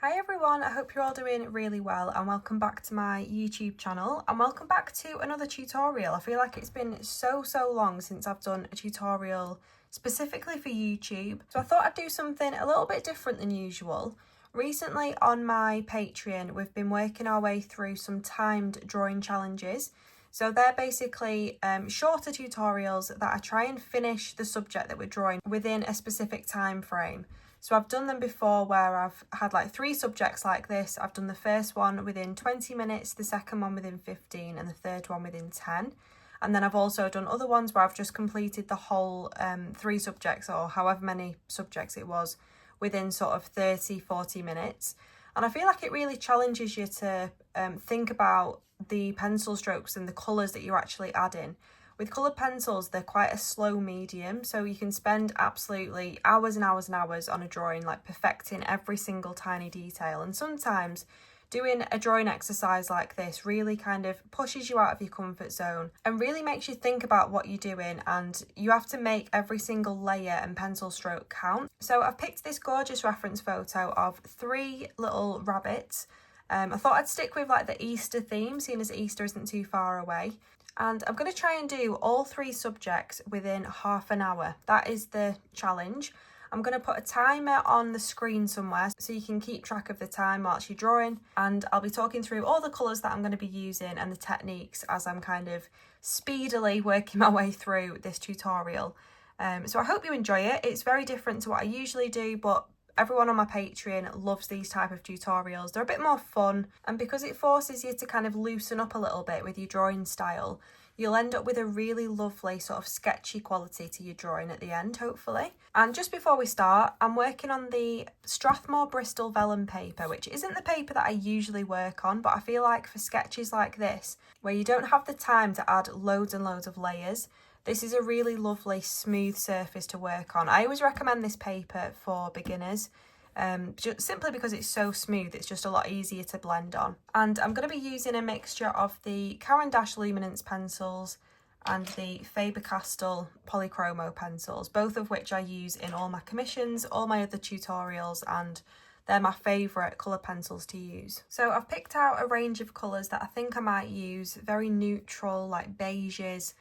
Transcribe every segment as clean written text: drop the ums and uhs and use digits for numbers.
Hi everyone, I hope you're all doing really well and welcome back to my YouTube channel and welcome back to another tutorial. I feel like it's been so long since I've done a tutorial specifically for YouTube, so I thought I'd do something a little bit different than usual. Recently on my Patreon we've been working our way through some timed drawing challenges. So they're basically shorter tutorials that I try and finish the subject that we're drawing within a specific time frame. So I've done them before where I've had like 3 subjects like this. I've done the first one within 20 minutes, the second one within 15 and the third one within 10. And then I've also done other ones where I've just completed the whole 3 subjects or however many subjects it was within sort of 30-40 minutes. And I feel like it really challenges you to think about the pencil strokes and the colours that you're actually adding. With coloured pencils, they're quite a slow medium, so you can spend absolutely hours and hours and hours on a drawing, like perfecting every single tiny detail. And sometimes doing a drawing exercise like this really kind of pushes you out of your comfort zone and really makes you think about what you're doing, and you have to make every single layer and pencil stroke count. So I've picked this gorgeous reference photo of 3 little rabbits. I thought I'd stick with like the Easter theme, seeing as Easter isn't too far away. And I'm going to try and do all 3 subjects within half an hour. That is the challenge. I'm going to put a timer on the screen somewhere so you can keep track of the time whilst you're drawing. And I'll be talking through all the colours that I'm going to be using and the techniques as I'm kind of speedily working my way through this tutorial. So I hope you enjoy it. It's very different to what I usually do, but everyone on my Patreon loves these type of tutorials. They're a bit more fun, and because it forces you to kind of loosen up a little bit with your drawing style, you'll end up with a really lovely sort of sketchy quality to your drawing at the end, hopefully. And just before we start, I'm working on the Strathmore Bristol vellum paper, which isn't the paper that I usually work on, but I feel like for sketches like this, where you don't have the time to add loads and loads of layers, this is a really lovely smooth surface to work on. I always recommend this paper for beginners, just simply because it's so smooth. It's just a lot easier to blend on. And I'm going to be using a mixture of the Caran d'Ache Luminance pencils and the Faber-Castell Polychromo pencils, both of which I use in all my commissions, all my other tutorials, and they're my favourite colour pencils to use. So I've picked out a range of colours that I think I might use, very neutral, like beiges,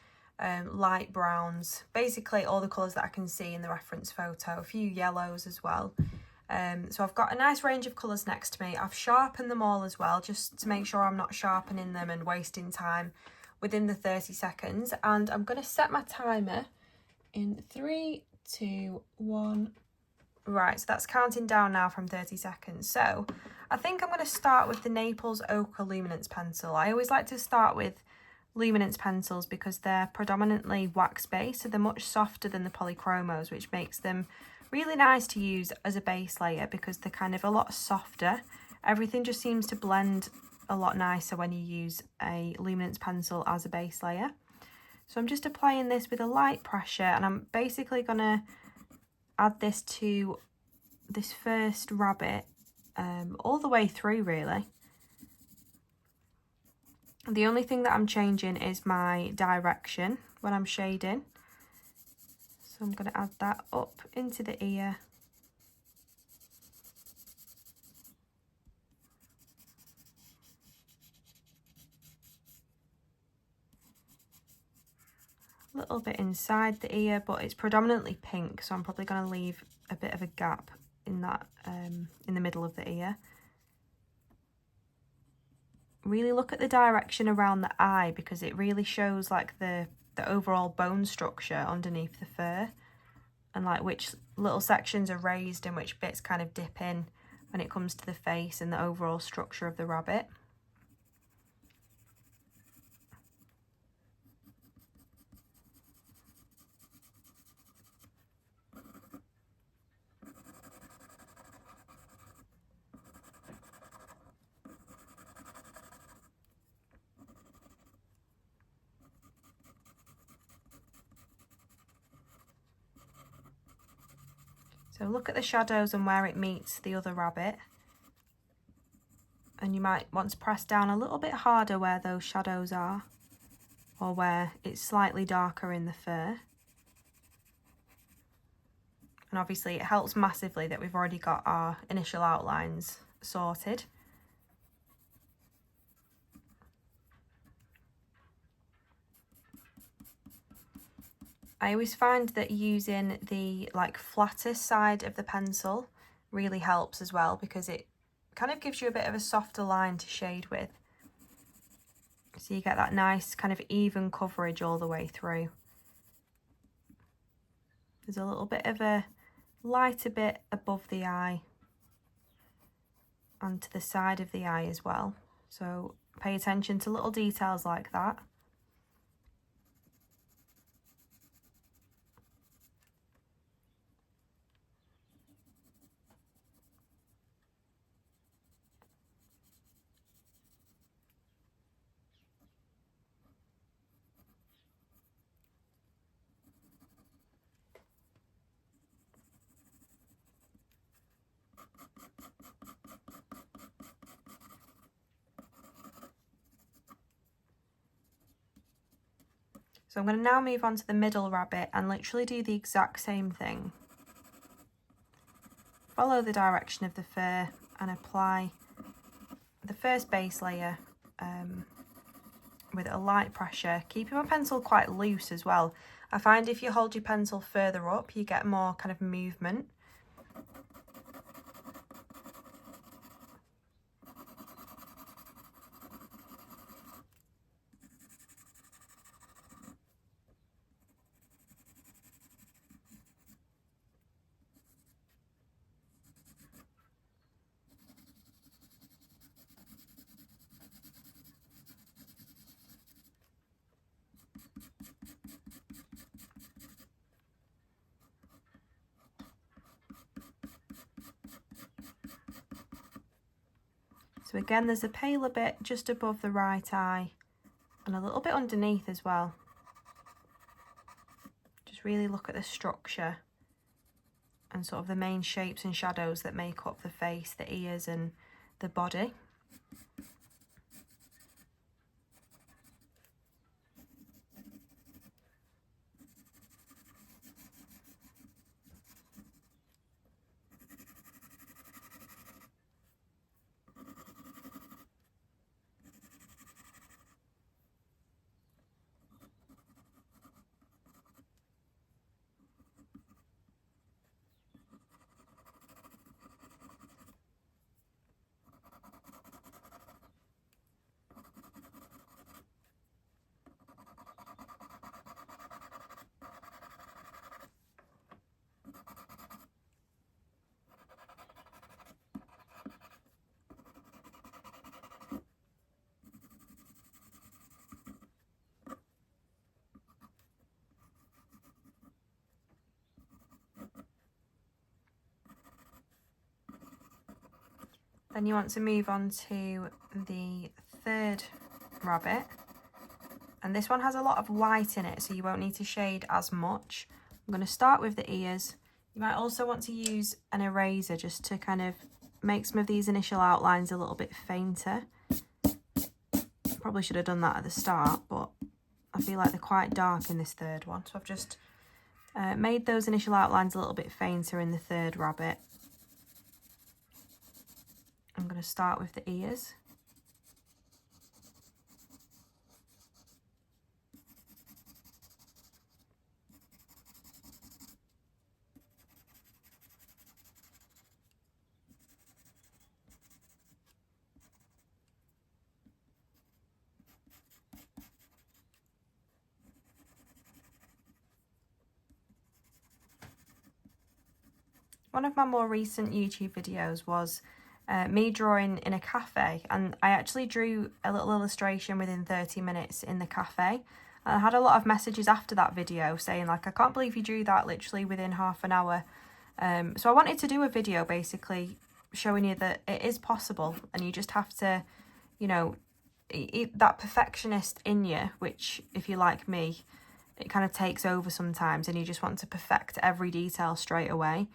light browns, basically all the colours that I can see in the reference photo, a few yellows as well. So I've got a nice range of colours next to me. I've sharpened them all as well, just to make sure I'm not sharpening them and wasting time within the 30 seconds. And I'm going to set my timer in 3, 2, 1. Right, so that's counting down now from 30 seconds. So I think I'm going to start with the Naples Ochre Luminance pencil. I always like to start with luminance pencils because they're predominantly wax based, so they're much softer than the polychromos, which makes them really nice to use as a base layer because they're kind of a lot softer. Everything just seems to blend a lot nicer when you use a luminance pencil as a base layer. So I'm just applying this with a light pressure, and I'm basically going to add this to this first rabbit all the way through really. The only thing that I'm changing is my direction when I'm shading. So I'm going to add that up into the ear. A little bit inside the ear, but it's predominantly pink, so I'm probably going to leave a bit of a gap in that in the middle of the ear. Really look at the direction around the eye because it really shows like the overall bone structure underneath the fur, and like which little sections are raised and which bits kind of dip in when it comes to the face and the overall structure of the rabbit. So look at the shadows and where it meets the other rabbit. And you might want to press down a little bit harder where those shadows are, or where it's slightly darker in the fur. And obviously it helps massively that we've already got our initial outlines sorted. I always find that using the like flattest side of the pencil really helps as well, because it kind of gives you a bit of a softer line to shade with. So you get that nice kind of even coverage all the way through. There's a little bit of a lighter bit above the eye and to the side of the eye as well. So pay attention to little details like that. So I'm going to now move on to the middle rabbit and literally do the exact same thing. Follow the direction of the fur and apply the first base layer with a light pressure, keeping my pencil quite loose as well. I find if you hold your pencil further up, you get more kind of movement. So again, there's a paler bit just above the right eye and a little bit underneath as well. Just really look at the structure and sort of the main shapes and shadows that make up the face, the ears and the body. Then you want to move on to the third rabbit, and this one has a lot of white in it, so you won't need to shade as much. I'm going to start with the ears. You might also want to use an eraser just to kind of make some of these initial outlines a little bit fainter. Probably should have done that at the start, but I feel like they're quite dark in this third one, so I've just made those initial outlines a little bit fainter in the third rabbit. I'm going to start with the ears. One of my more recent YouTube videos was me drawing in a cafe, and I actually drew a little illustration within 30 minutes in the cafe. And I had a lot of messages after that video saying like, I can't believe you drew that literally within half an hour. So I wanted to do a video basically showing you that it is possible, and you just have to, you know, that perfectionist in you, which if you're like me, it kind of takes over sometimes and you just want to perfect every detail straight away.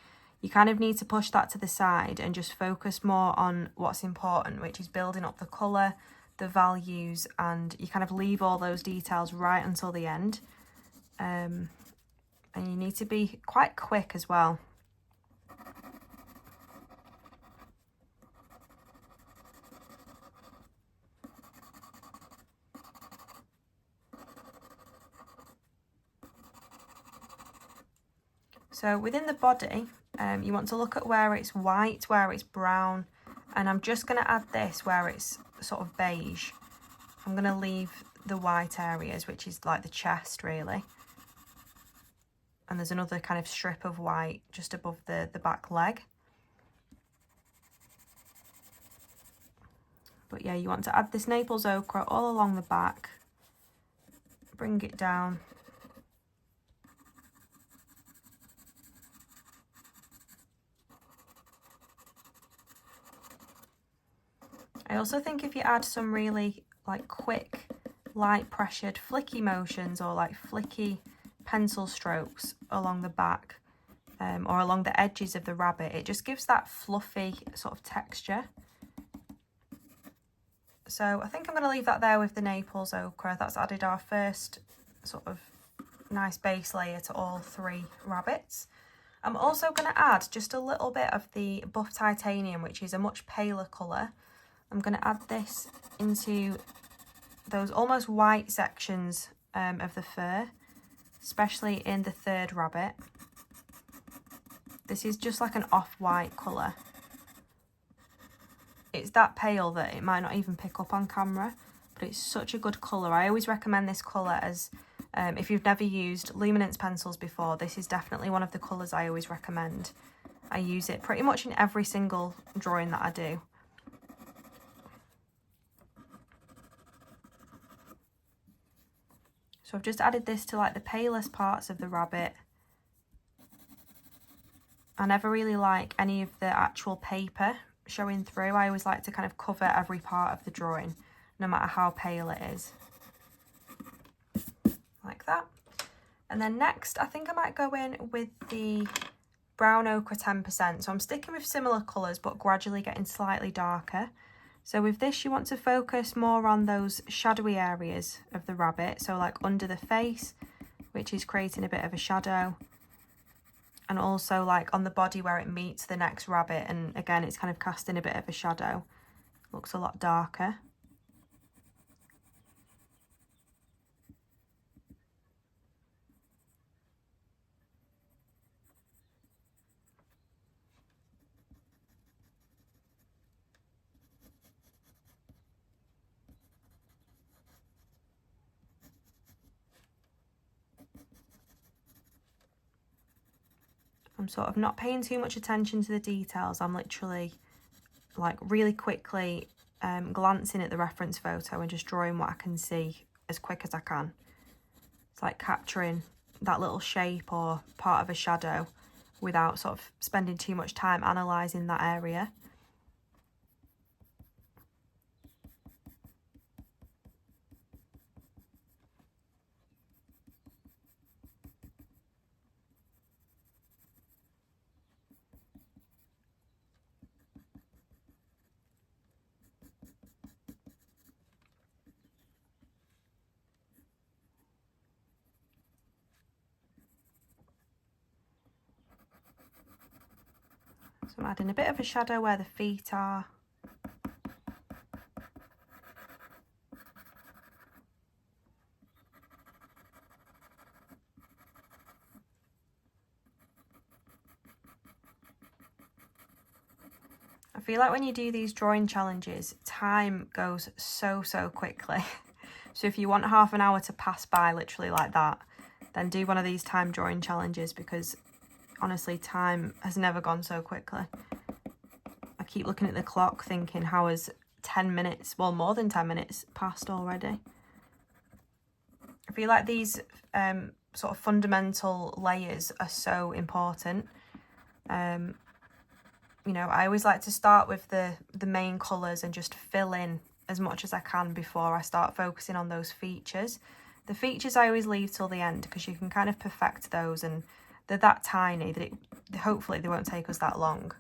You kind of need to push that to the side and just focus more on what's important, which is building up the colour, the values, and you kind of leave all those details right until the end. And you need to be quite quick as well. So within the body, you want to look at where it's white, where it's brown, and I'm just going to add this where it's sort of beige. I'm going to leave the white areas, which is like the chest really. And there's another kind of strip of white just above the back leg. But yeah, you want to add this Naples ochre all along the back. Bring it down. I also think if you add some really like quick, light pressured flicky motions or like flicky pencil strokes along the back or along the edges of the rabbit, it just gives that fluffy sort of texture. So I think I'm going to leave that there with the Naples ochre. That's added our first sort of nice base layer to all three rabbits. I'm also going to add just a little bit of the buff titanium, which is a much paler colour. I'm going to add this into those almost white sections of the fur, especially in the third rabbit. This is just like an off-white colour. It's that pale that it might not even pick up on camera, but it's such a good colour. I always recommend this colour as, if you've never used luminance pencils before, this is definitely one of the colours I always recommend. I use it pretty much in every single drawing that I do. So I've just added this to like the palest parts of the rabbit. I never really like any of the actual paper showing through. I always like to kind of cover every part of the drawing, no matter how pale it is. Like that. And then next, I think I might go in with the brown ochre 10%. So I'm sticking with similar colours, but gradually getting slightly darker. So with this, you want to focus more on those shadowy areas of the rabbit. So like under the face, which is creating a bit of a shadow. And also like on the body where it meets the next rabbit. And again, it's kind of casting a bit of a shadow. Looks a lot darker. I'm sort of not paying too much attention to the details. I'm literally like really quickly glancing at the reference photo and just drawing what I can see as quick as I can. It's like capturing that little shape or part of a shadow without sort of spending too much time analysing that area. So I'm adding a bit of a shadow where the feet are. I feel like when you do these drawing challenges, time goes so quickly. So if you want half an hour to pass by literally like that, then do one of these time drawing challenges, because honestly, time has never gone so quickly. I keep looking at the clock thinking, how has 10 minutes, well, more than 10 minutes passed already? I feel like these sort of fundamental layers are so important. You know, I always like to start with the main colours and just fill in as much as I can before I start focusing on those features. The features I always leave till the end, because you can kind of perfect those, and they're that tiny that hopefully they won't take us that long.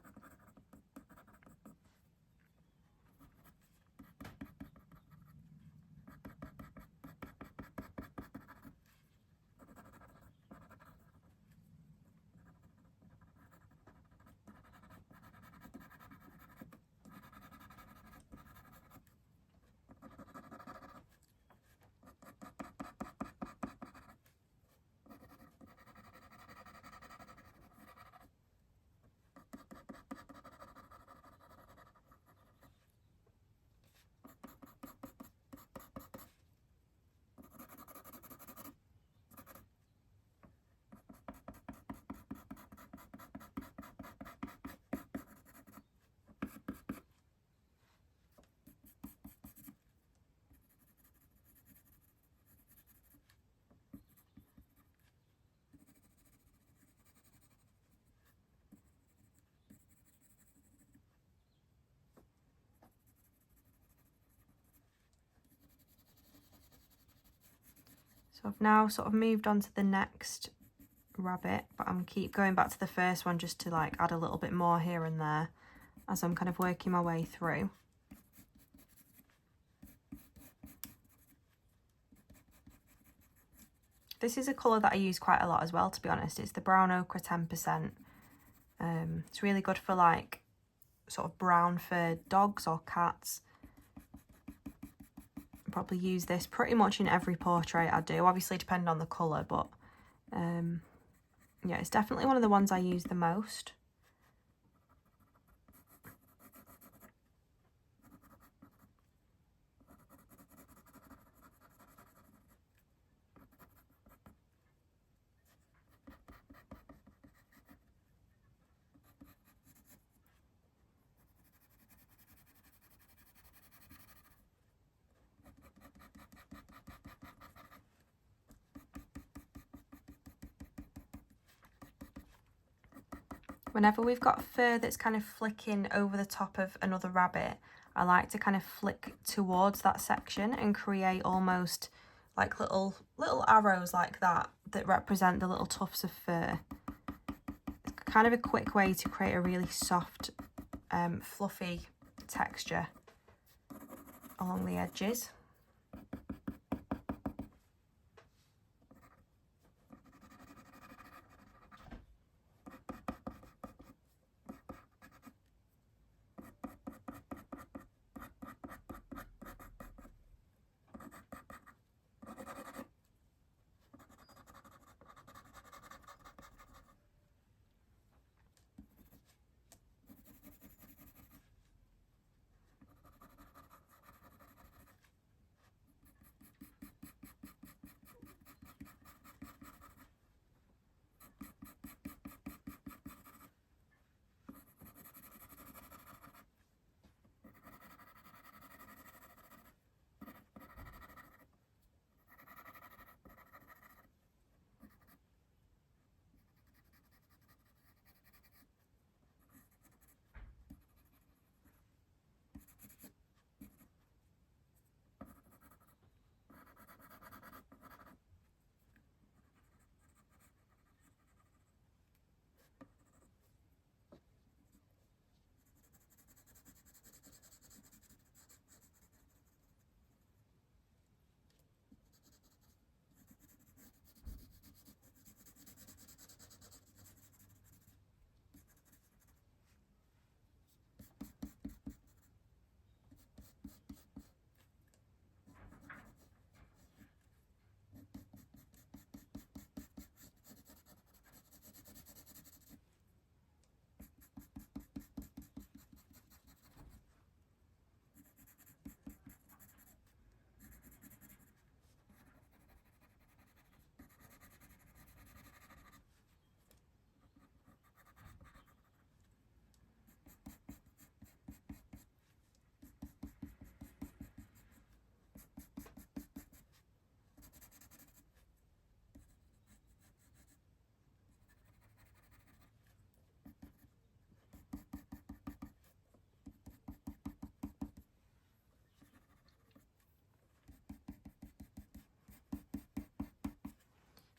So I've now sort of moved on to the next rabbit, but I'm keep going back to the first one just to like add a little bit more here and there as I'm kind of working my way through. This is a colour that I use quite a lot as well, to be honest. It's the brown ochre 10%. It's really good for like sort of brown fur dogs or cats. I probably use this pretty much in every portrait I do, obviously depending on the colour, but yeah, it's definitely one of the ones I use the most. Whenever we've got fur that's kind of flicking over the top of another rabbit, I like to kind of flick towards that section and create almost like little arrows like that represent the little tufts of fur. It's kind of a quick way to create a really soft, fluffy texture along the edges.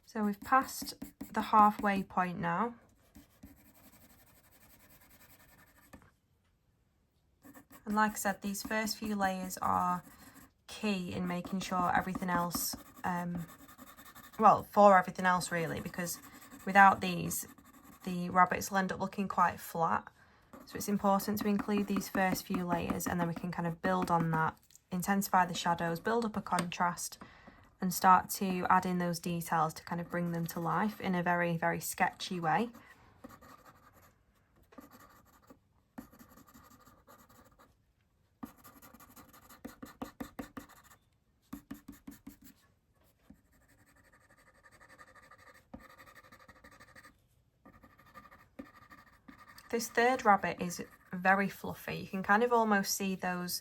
So we've passed the halfway point now. And like I said, these first few layers are key in making sure everything else, well, for everything else really, because without these, the rabbits will end up looking quite flat. So it's important to include these first few layers, and then we can kind of build on that, intensify the shadows, build up a contrast, and start to add in those details to kind of bring them to life in a very, very sketchy way. This third rabbit is very fluffy. You can kind of almost see those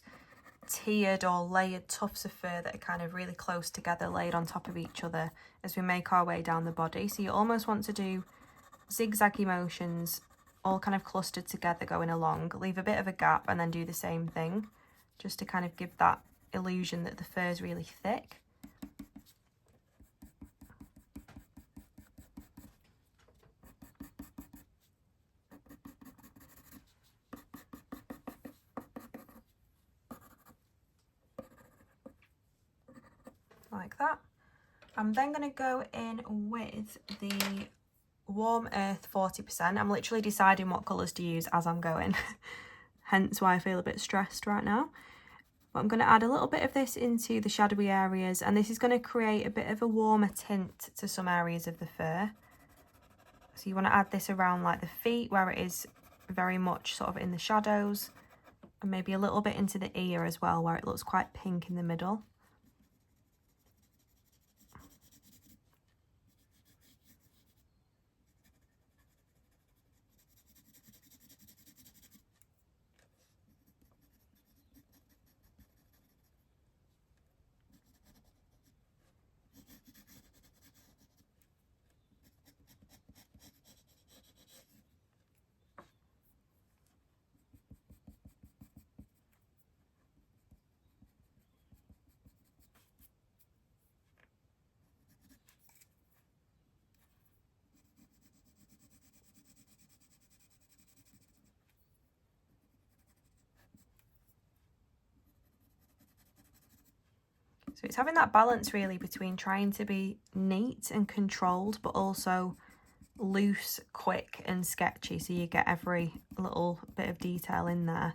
tiered or layered tufts of fur that are kind of really close together, laid on top of each other as we make our way down the body. So you almost want to do zigzaggy motions, all kind of clustered together going along. Leave a bit of a gap and then do the same thing, just to kind of give that illusion that the fur is really thick. like that. I'm then going to go in with the Warm Earth 40%. I'm literally deciding what colours to use as I'm going, hence why I feel a bit stressed right now. But I'm going to add a little bit of this into the shadowy areas, and this is going to create a bit of a warmer tint to some areas of the fur. So you want to add this around like the feet where it is very much sort of in the shadows, and maybe a little bit into the ear as well where it looks quite pink in the middle. So it's having that balance really between trying to be neat and controlled, but also loose, quick and sketchy, so you get every little bit of detail in there.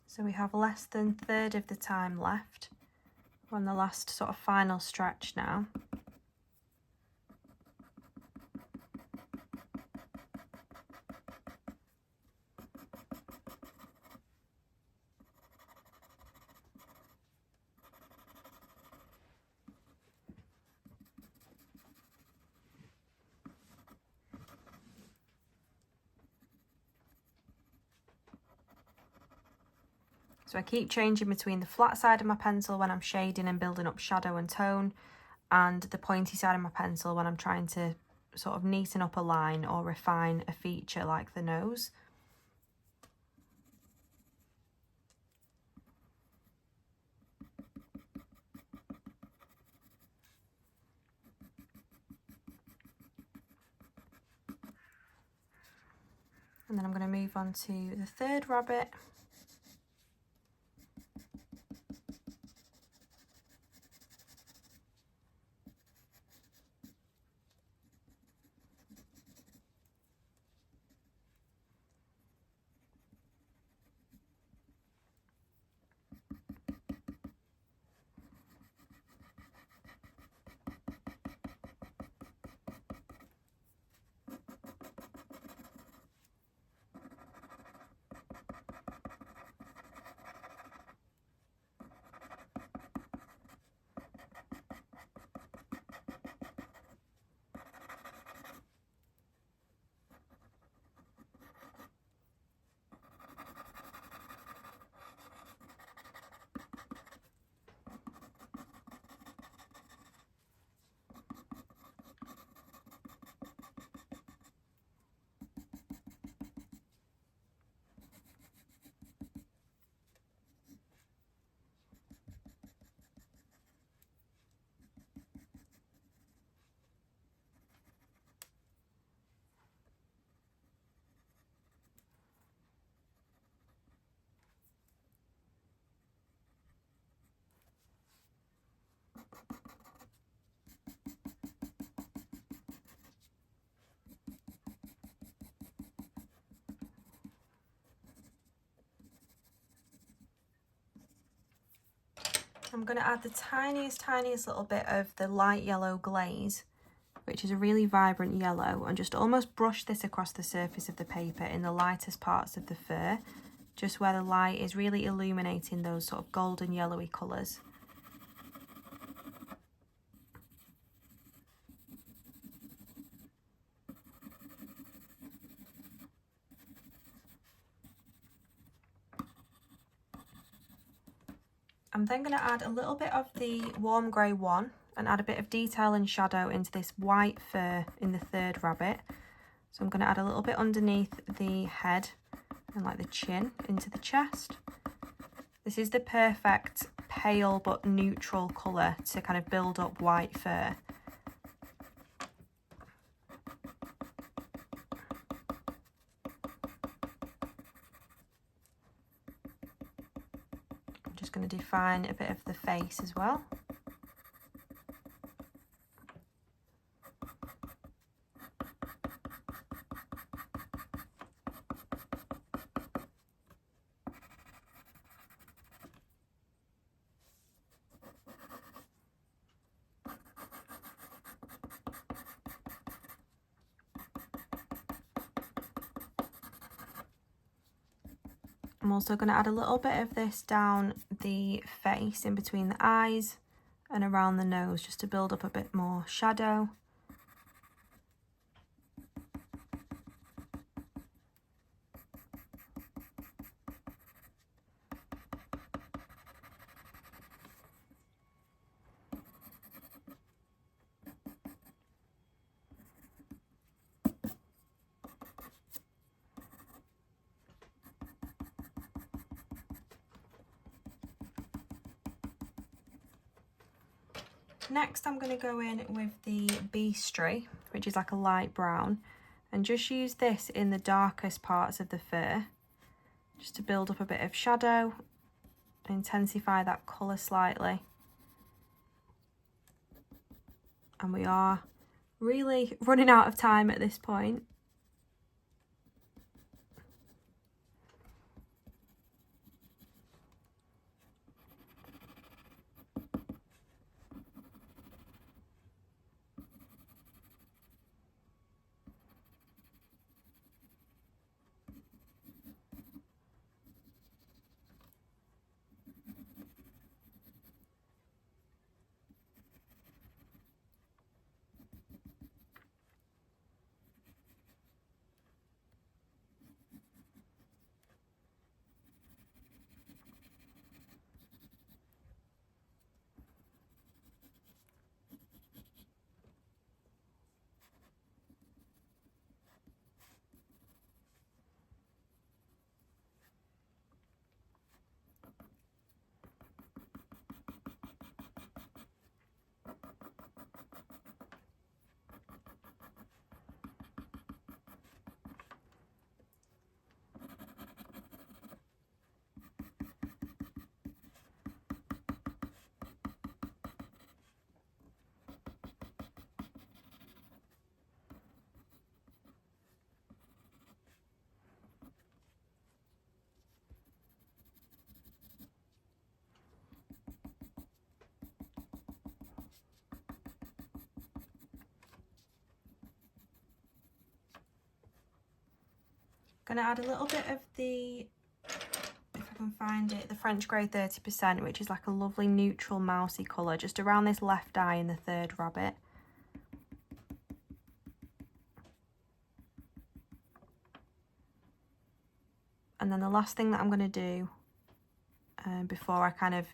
So we have less than a third of the time left. We're on the last sort of final stretch now. So I keep changing between the flat side of my pencil when I'm shading and building up shadow and tone, and the pointy side of my pencil when I'm trying to sort of neaten up a line or refine a feature like the nose. And then I'm going to move on to the third rabbit. I'm going to add the tiniest little bit of the light yellow glaze, which is a really vibrant yellow, and just almost brush this across the surface of the paper in the lightest parts of the fur, just where the light is really illuminating those sort of golden yellowy colours. I'm then going to add a little bit of the warm grey one and add a bit of detail and shadow into this white fur in the third rabbit. So I'm going to add a little bit underneath the head and like the chin into the chest. This is the perfect pale but neutral colour to kind of build up white fur. I'm just going to define a bit of the face as well. I'm also going to add a little bit of this down the face in between the eyes and around the nose just to build up a bit more shadow. Next I'm going to go in with the beastry, which is like a light brown, and just use this in the darkest parts of the fur just to build up a bit of shadow and intensify that colour slightly. And we are really running out of time at this point. Going to add a little bit of the, if I can find it, the French grey 30%, which is like a lovely neutral mousy colour, just around this left eye in the third rabbit. And then the last thing that I'm going to do before I kind of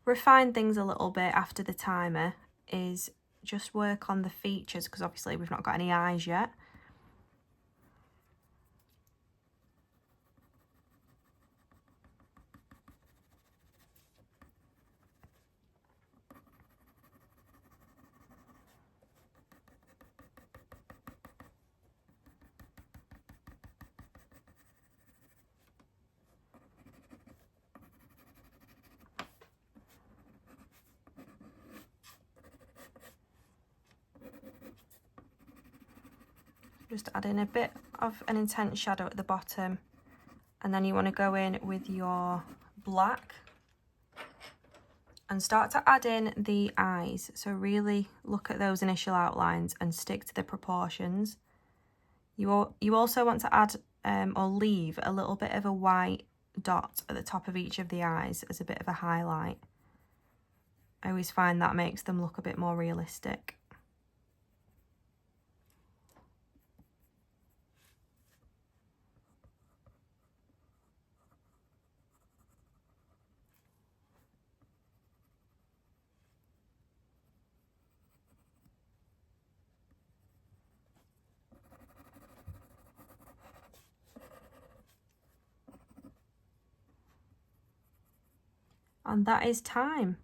refine things a little bit after the timer is just work on the features, because obviously we've not got any eyes yet. Just add in a bit of an intense shadow at the bottom, and then you want to go in with your black and start to add in the eyes. So really look at those initial outlines and stick to the proportions. You also want to add or leave a little bit of a white dot at the top of each of the eyes as a bit of a highlight. I always find that makes them look a bit more realistic. And that is time.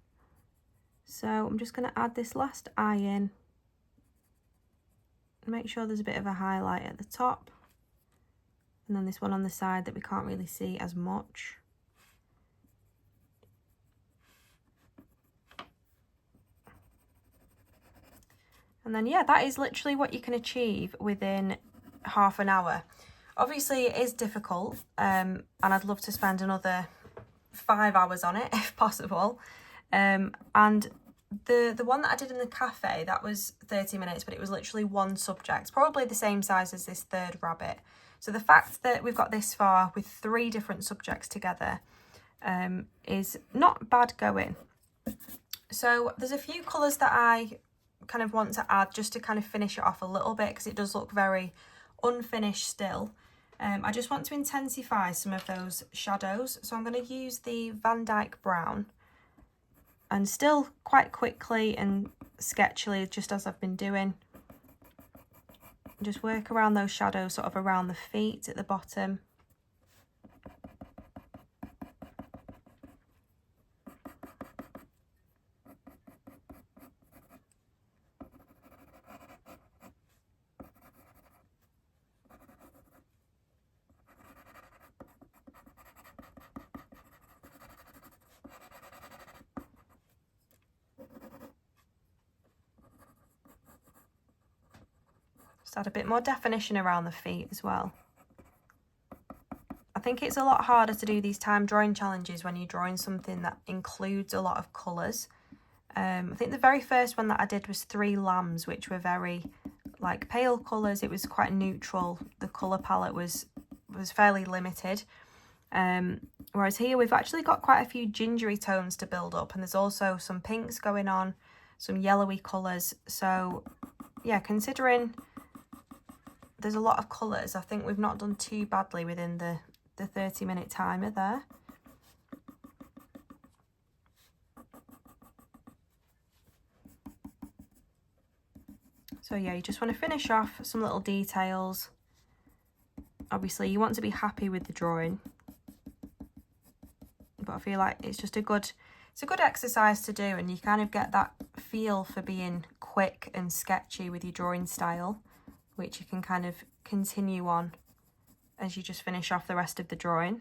So I'm just going to add this last eye in. Make sure there's a bit of a highlight at the top. And then this one on the side that we can't really see as much. And then, yeah, that is literally what you can achieve within half an hour. Obviously, it is difficult, and I'd love to spend another 5 hours on it if possible. And the one that I did in the cafe, that was 30 minutes, but it was literally one subject, probably the same size as this third rabbit. So the fact that we've got this far with 3 different subjects together is not bad going. So there's a few colours that I kind of want to add just to kind of finish it off a little bit, because it does look very unfinished still. I just want to intensify some of those shadows, so I'm going to use the Van Dyke Brown, and still quite quickly and sketchily, just as I've been doing, just work around those shadows sort of around the feet at the bottom. Add a bit more definition around the feet as well. I think it's a lot harder to do these time drawing challenges when you're drawing something that includes a lot of colours. I think the very first one that I did was 3 lambs, which were very like pale colours. It was quite neutral. The colour palette was fairly limited. Whereas here we've actually got quite a few gingery tones to build up, and there's also some pinks going on, some yellowy colours. So yeah, considering there's a lot of colours, I think we've not done too badly within the 30-minute timer there. So yeah, you just want to finish off some little details. Obviously you want to be happy with the drawing, but I feel like it's just a good exercise to do, and you kind of get that feel for being quick and sketchy with your drawing style, which you can kind of continue on as you just finish off the rest of the drawing.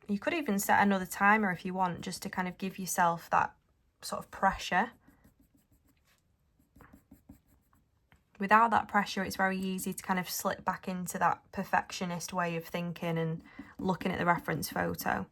You could even set another timer if you want, just to kind of give yourself that sort of pressure. Without that pressure, it's very easy to kind of slip back into that perfectionist way of thinking and looking at the reference photo.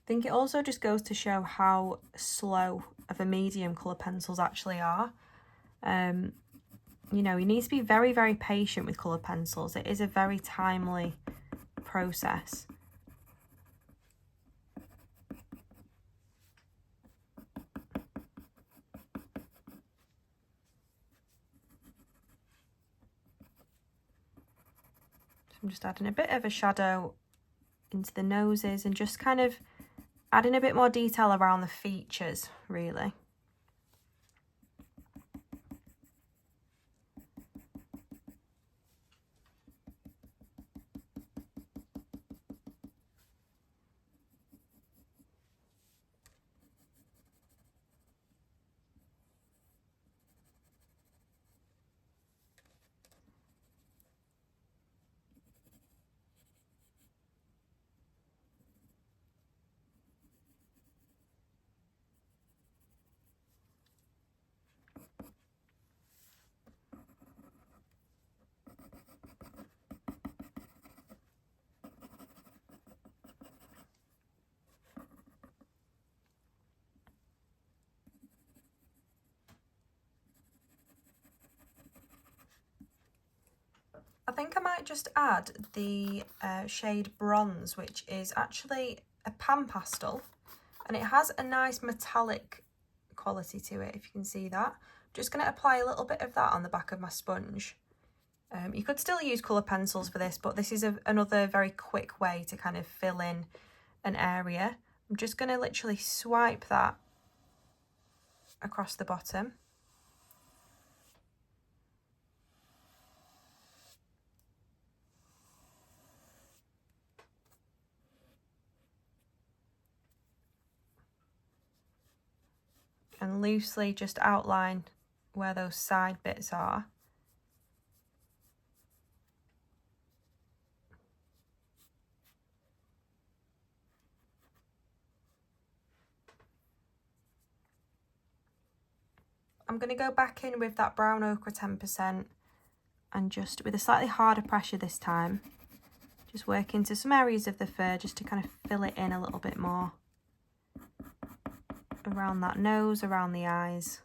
I think it also just goes to show how slow of a medium colour pencils actually are. You know, you need to be very, very patient with colour pencils. It is a very timely process. So I'm just adding a bit of a shadow into the noses and just kind of adding a bit more detail around the features, really. I think I might just add the shade Bronze, which is actually a pan pastel, and it has a nice metallic quality to it, if you can see that. I'm just going to apply a little bit of that on the back of my sponge. You could still use colour pencils for this, but this is another very quick way to kind of fill in an area. I'm just going to literally swipe that across the bottom. And loosely just outline where those side bits are. I'm going to go back in with that brown ochre 10% and just with a slightly harder pressure this time, just work into some areas of the fur just to kind of fill it in a little bit more. Around that nose, around the eyes.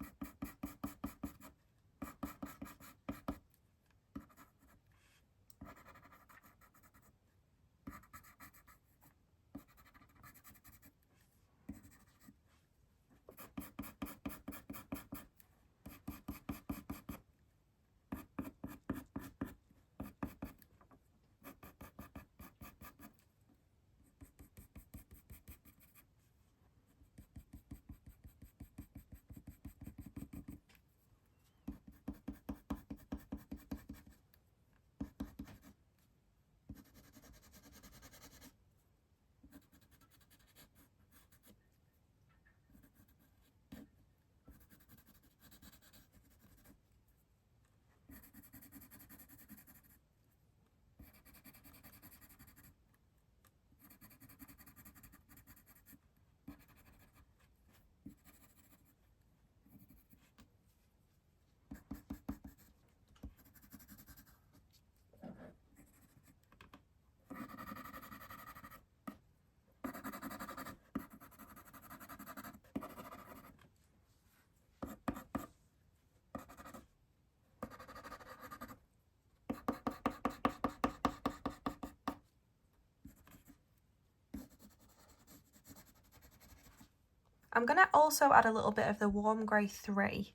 I'm going to also add a little bit of the warm grey 3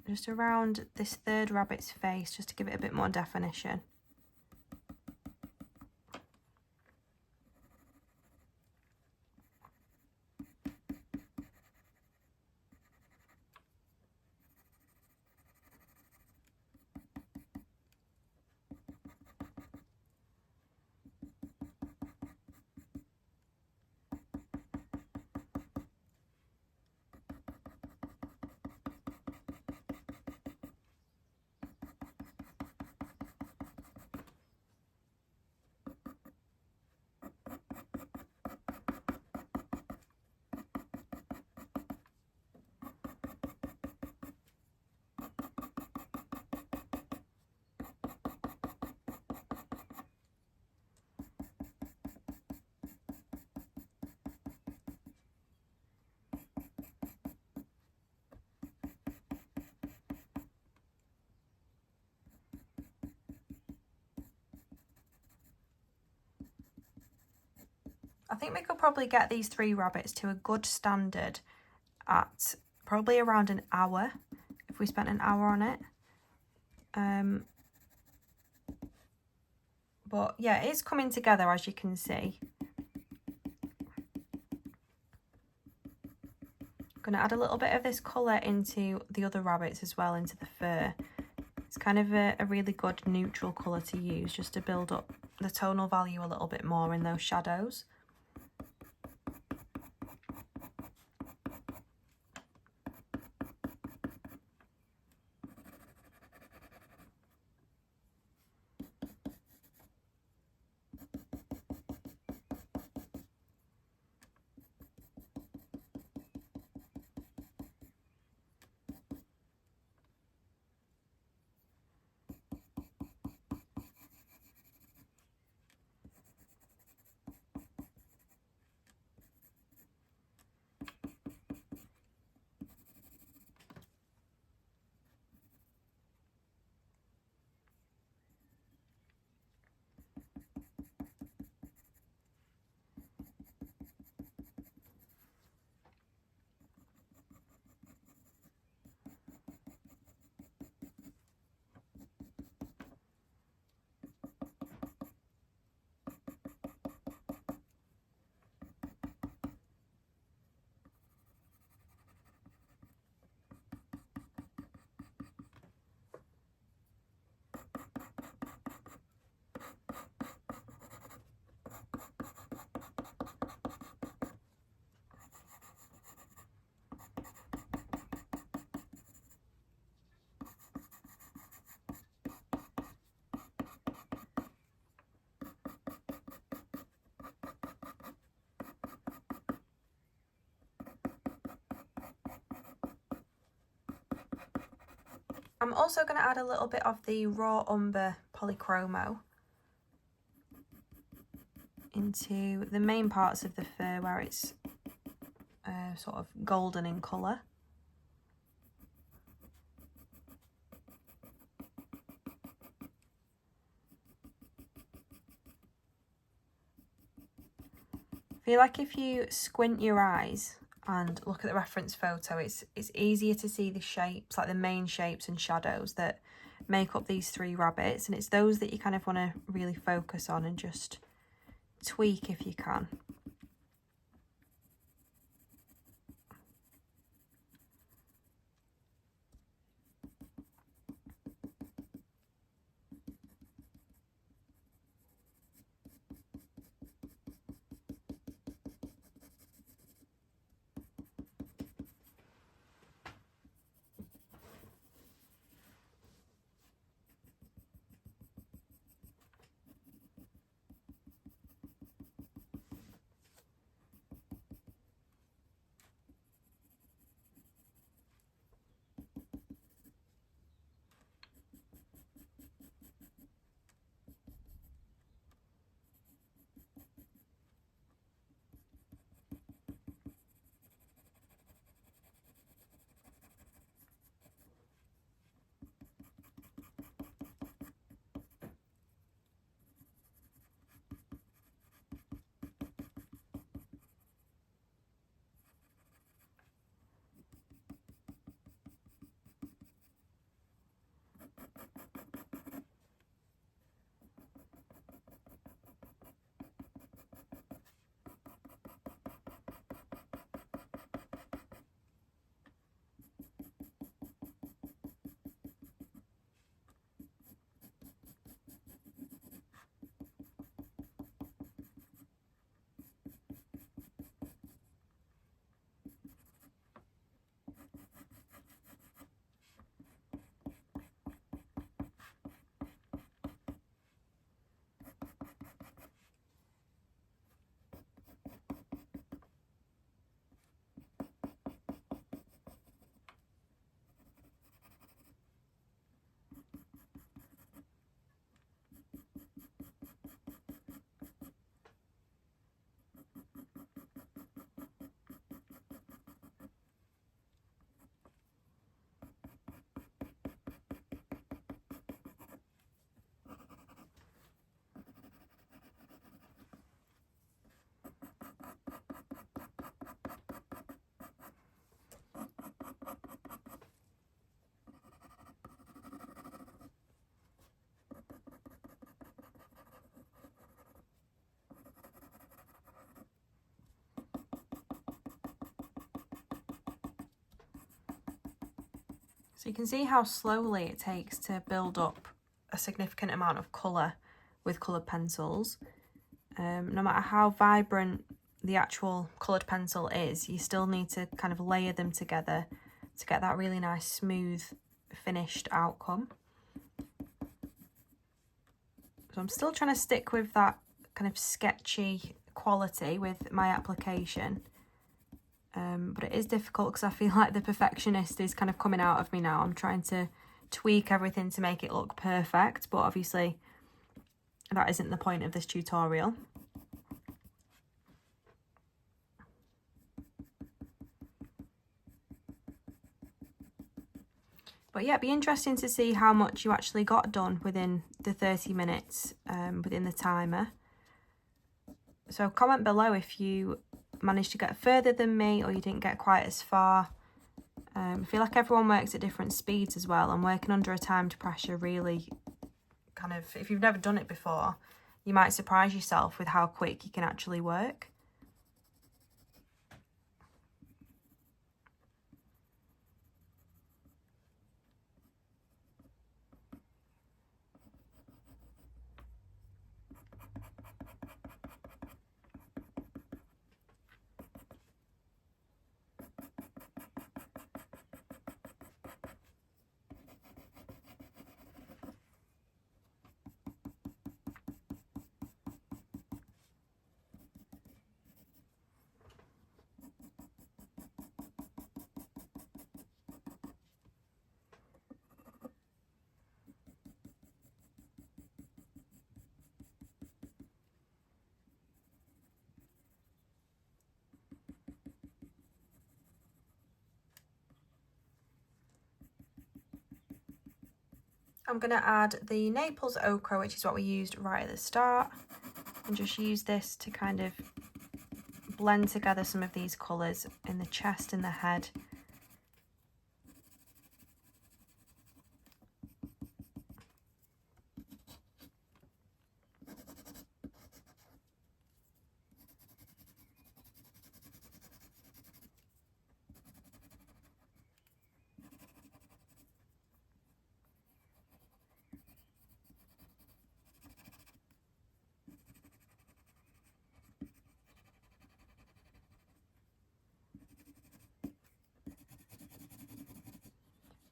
just around this third rabbit's face, just to give it a bit more definition. I think we could probably get these 3 rabbits to a good standard at probably around an hour, if we spent an hour on it. But yeah, it's coming together, as you can see. going to add a little bit of this colour into the other rabbits as well, into the fur. It's kind of a really good neutral colour to use just to build up the tonal value a little bit more in those shadows. I'm also going to add a little bit of the raw umber polychromo into the main parts of the fur where it's sort of golden in colour. I feel like if you squint your eyes and look at the reference photo, it's easier to see the shapes, like the main shapes and shadows that make up these three rabbits, and it's those that you kind of want to really focus on and just tweak if you can. So you can see how slowly it takes to build up a significant amount of colour with coloured pencils. No matter how vibrant the actual coloured pencil is, you still need to kind of layer them together to get that really nice smooth finished outcome. So I'm still trying to stick with that kind of sketchy quality with my application. But it is difficult because I feel like the perfectionist is kind of coming out of me now. I'm trying to tweak everything to make it look perfect, but obviously that isn't the point of this tutorial. But yeah, it'd be interesting to see how much you actually got done within the 30 minutes within the timer. So comment below if you managed to get further than me or you didn't get quite as far. I feel like everyone works at different speeds as well, and working under a timed pressure really kind of, if you've never done it before, you might surprise yourself with how quick you can actually work. I'm going to add the Naples ochre, which is what we used right at the start, and just use this to kind of blend together some of these colours in the chest and the head.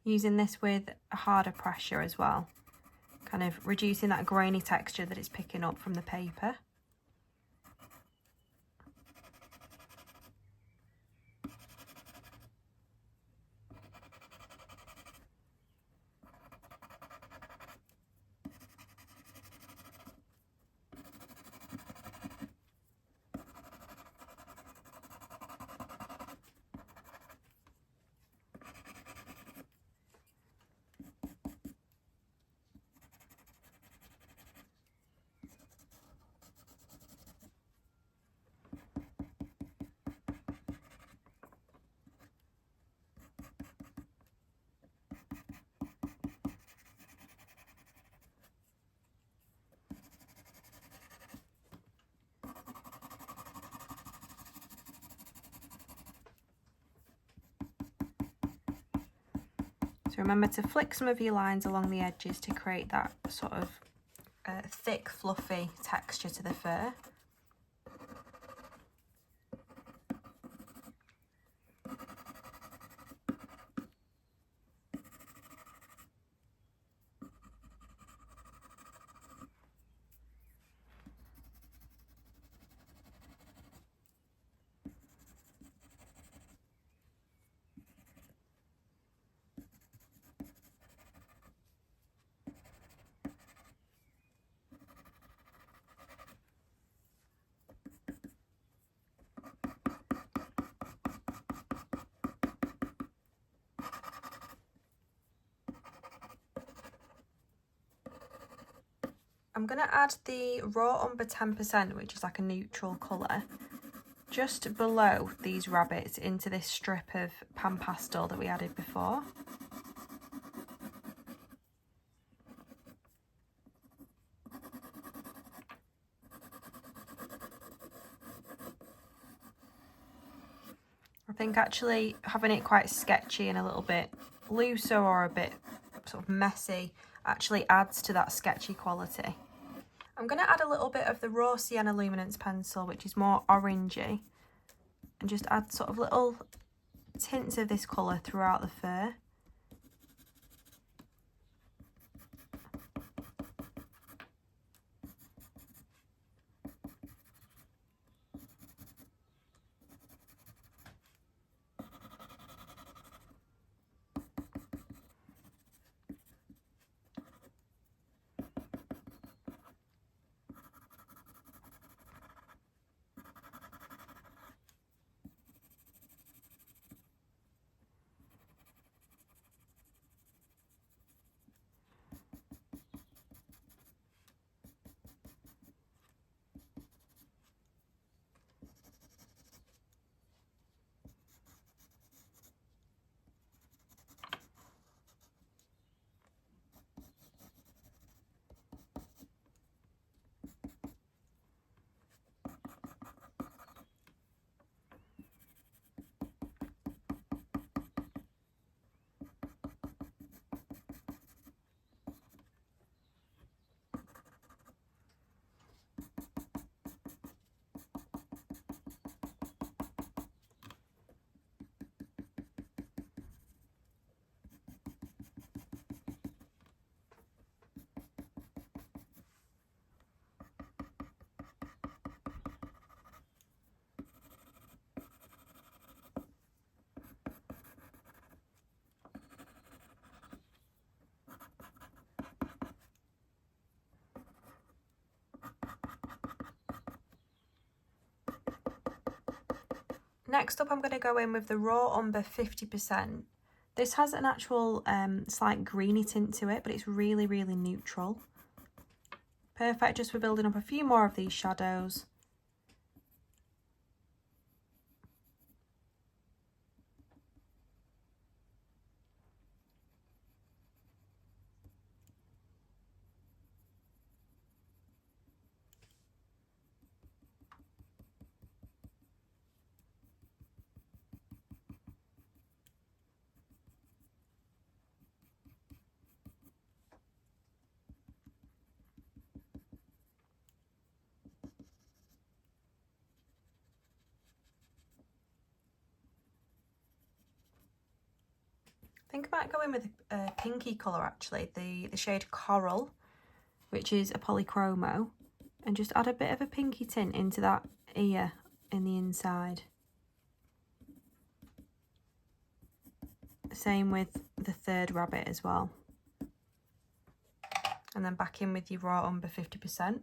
Using this with a harder pressure as well, kind of reducing that grainy texture that it's picking up from the paper. So remember to flick some of your lines along the edges to create that sort of thick, fluffy texture to the fur. I'm going to add the raw umber 10%, which is like a neutral colour, just below these rabbits into this strip of pan pastel that we added before. I think actually having it quite sketchy and a little bit looser or a bit sort of messy actually adds to that sketchy quality. I'm going to add a little bit of the raw sienna luminance pencil, which is more orangey, and just add sort of little tints of this colour throughout the fur. Next up, I'm going to go in with the raw umber 50%. This has an actual slight greeny tint to it, but it's really, really neutral. Perfect just for building up a few more of these shadows. I think I might go in with a pinky colour actually, the shade Coral, which is a polychromo, and just add a bit of a pinky tint into that ear in the inside. Same with the third rabbit as well. And then back in with your raw umber 50%.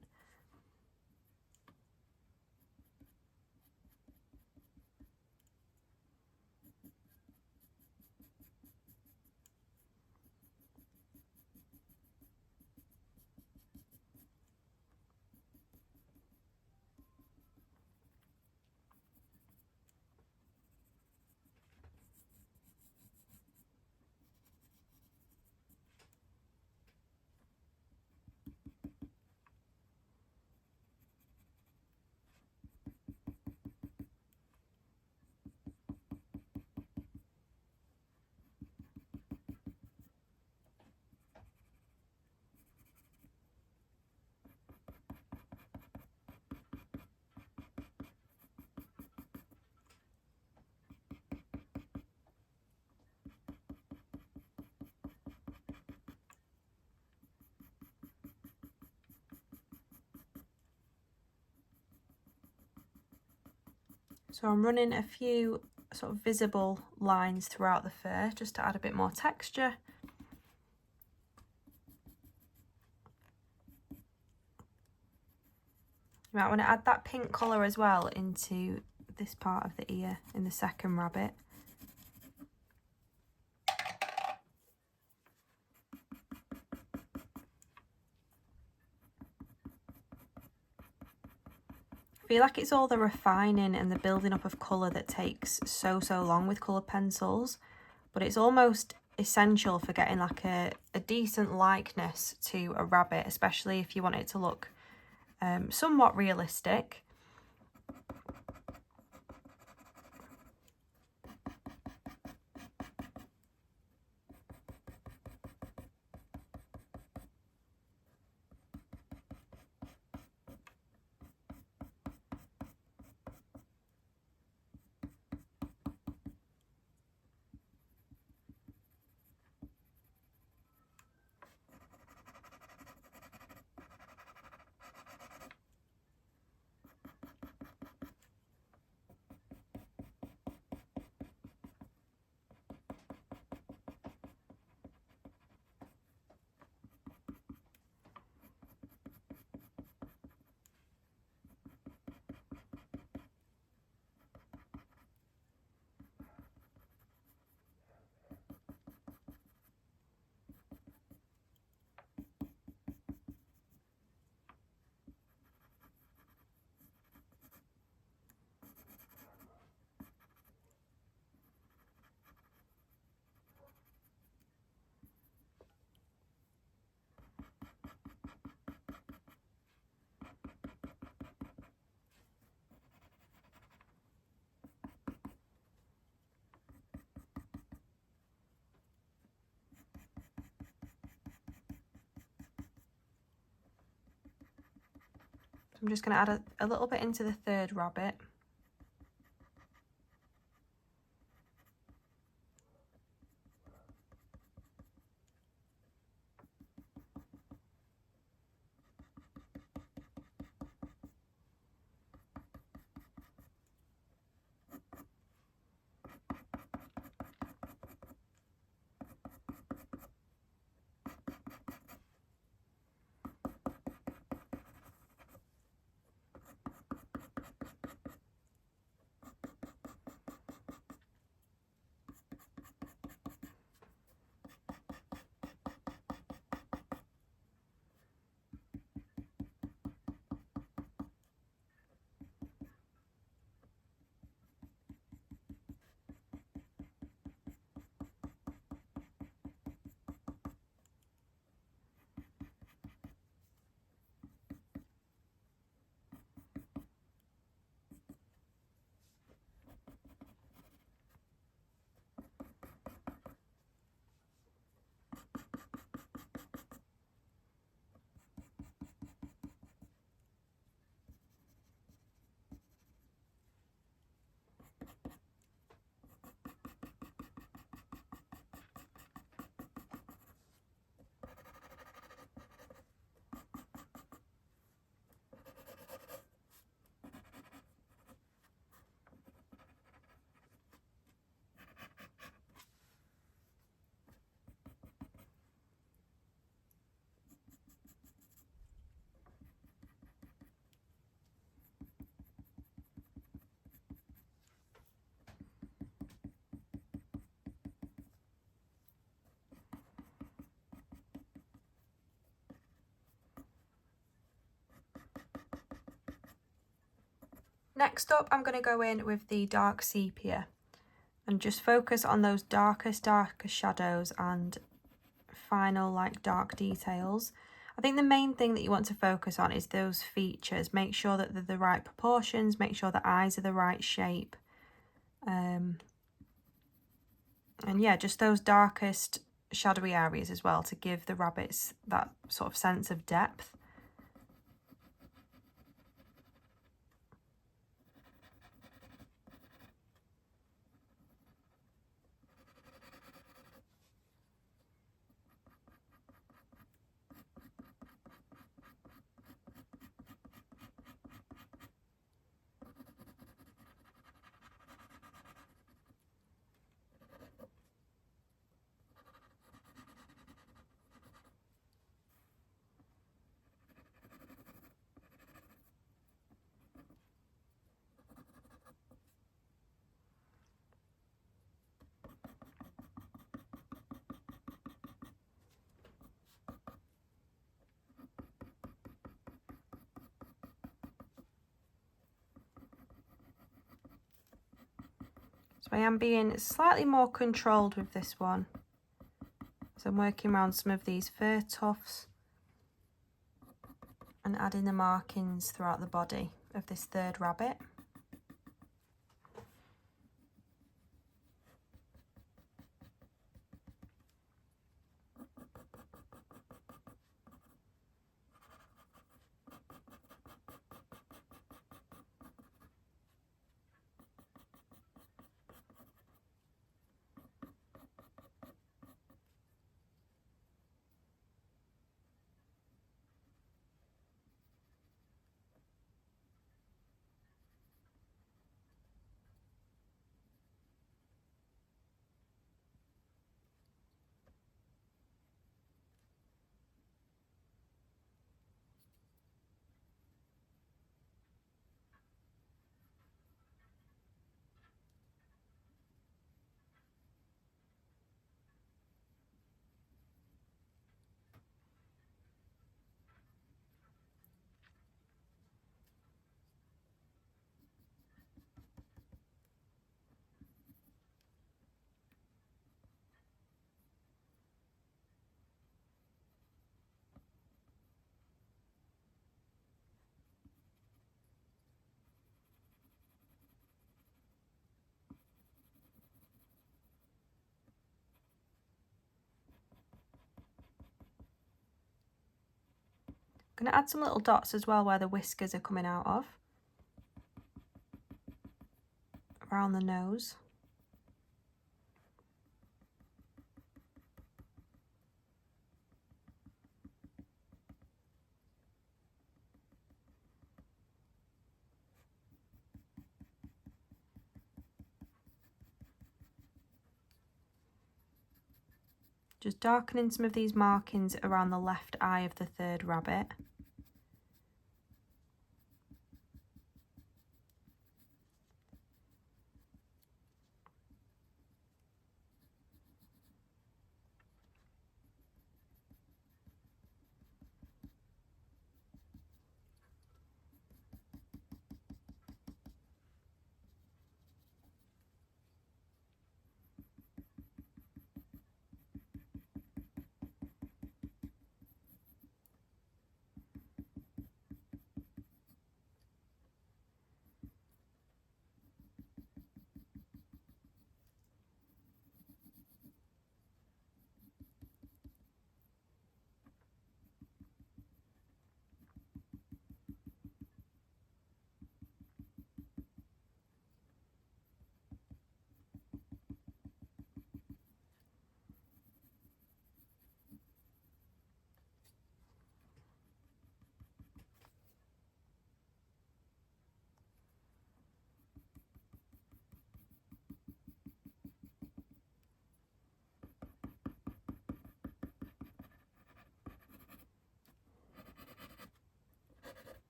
So I'm running a few sort of visible lines throughout the fur just to add a bit more texture. You might want to add that pink colour as well into this part of the ear in the second rabbit. I feel like it's all the refining and the building up of colour that takes so long with coloured pencils, but it's almost essential for getting like a decent likeness to a rabbit, especially if you want it to look somewhat realistic. I'm just going to add a little bit into the third rabbit. Next up, I'm going to go in with the dark sepia and just focus on those darkest shadows and final like dark details. I think the main thing that you want to focus on is those features. Make sure that they're the right proportions, make sure the eyes are the right shape. And yeah, just those darkest shadowy areas as well to give the rabbits that sort of sense of depth. So I am being slightly more controlled with this one. So I'm working around some of these fur tufts and adding the markings throughout the body of this third rabbit. I'm going to add some little dots as well where the whiskers are coming out of, around the nose. Just darkening some of these markings around the left eye of the third rabbit.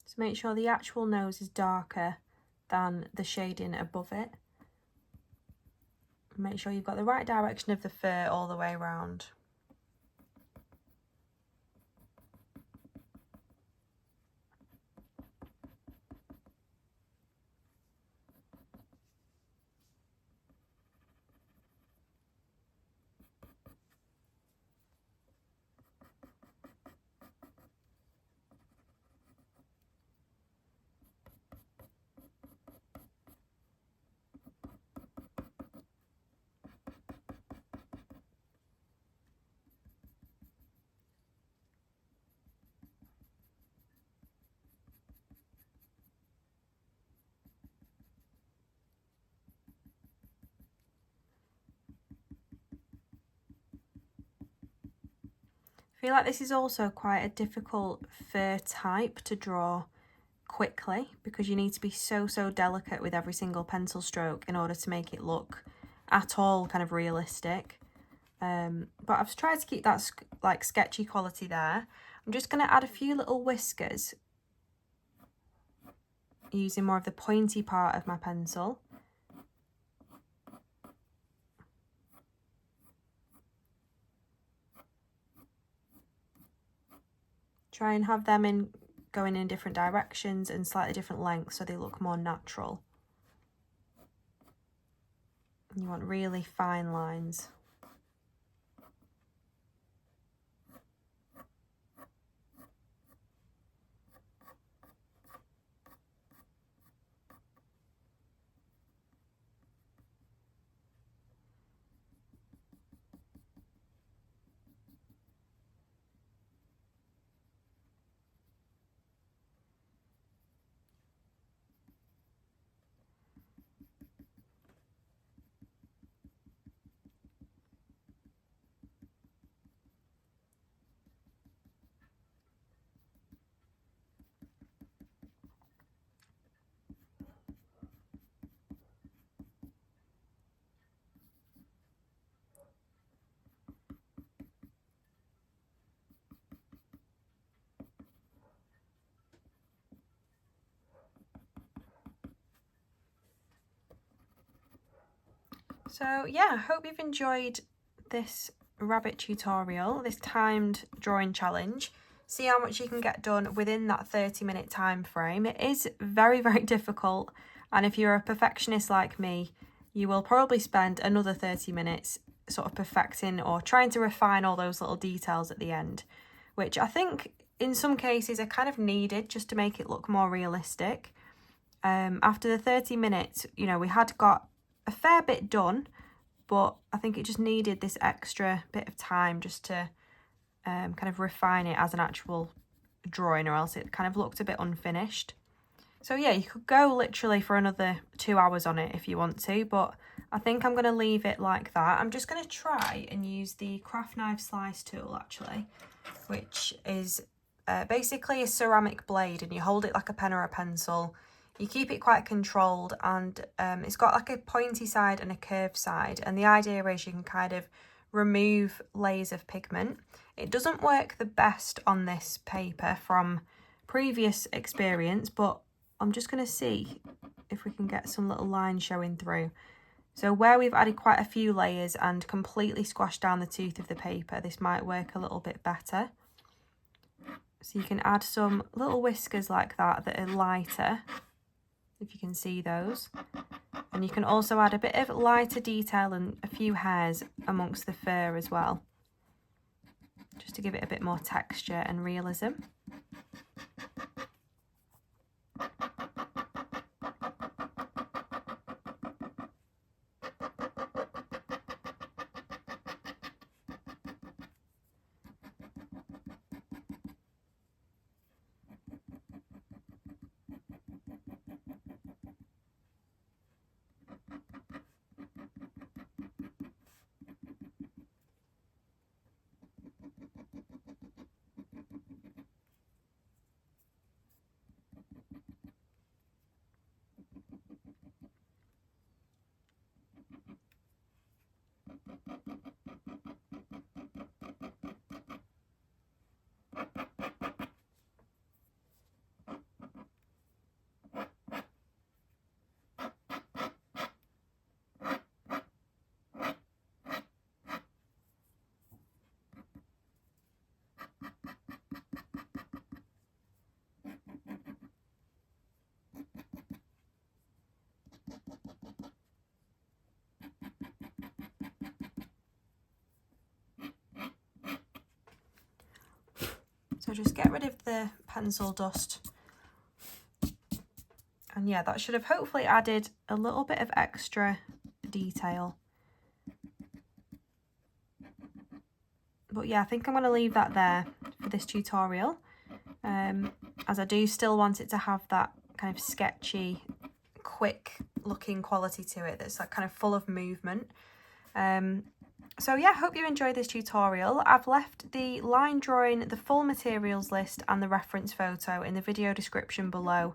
So make sure the actual nose is darker than the shading above it. Make sure you've got the right direction of the fur all the way around. I feel like this is also quite a difficult fur type to draw quickly because you need to be so delicate with every single pencil stroke in order to make it look at all kind of realistic. But I've tried to keep that like sketchy quality there. I'm just going to add a few little whiskers using more of the pointy part of my pencil. Try and have them going in different directions and slightly different lengths so they look more natural. You want really fine lines. So yeah, I hope you've enjoyed this rabbit tutorial, this timed drawing challenge. See how much you can get done within that 30-minute time frame. It is very, very difficult, and if you're a perfectionist like me, you will probably spend another 30 minutes sort of perfecting or trying to refine all those little details at the end, which I think in some cases are kind of needed just to make it look more realistic. After the 30 minutes, you know, we had got a fair bit done, but I think it just needed this extra bit of time just to kind of refine it as an actual drawing, or else it kind of looked a bit unfinished. So yeah, you could go literally for another 2 hours on it if you want to, but I think I'm going to leave it like that. I'm just going to try and use the craft knife slice tool actually, which is basically a ceramic blade, and you hold it like a pen or a pencil. You keep it quite controlled, and it's got like a pointy side and a curved side, and the idea is you can kind of remove layers of pigment. It doesn't work the best on this paper from previous experience, but I'm just going to see if we can get some little lines showing through. So where we've added quite a few layers and completely squashed down the tooth of the paper, this might work a little bit better. So you can add some little whiskers like that are lighter, if you can see those. And you can also add a bit of lighter detail and a few hairs amongst the fur as well, just to give it a bit more texture and realism. So just get rid of the pencil dust. And yeah, that should have hopefully added a little bit of extra detail. But yeah, I think I'm going to leave that there for this tutorial, as I do still want it to have that kind of sketchy, quick looking quality to it that's like kind of full of movement. So yeah, hope you enjoyed this tutorial. I've left the line drawing, the full materials list and the reference photo in the video description below.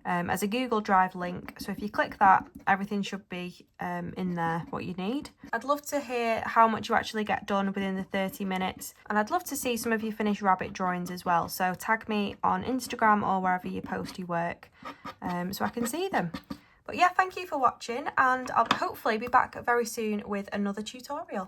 as a Google Drive link. So if you click that, everything should be in there, what you need. I'd love to hear how much you actually get done within the 30 minutes. And I'd love to see some of your finished rabbit drawings as well. So tag me on Instagram or wherever you post your work so I can see them. But yeah, thank you for watching, and I'll hopefully be back very soon with another tutorial.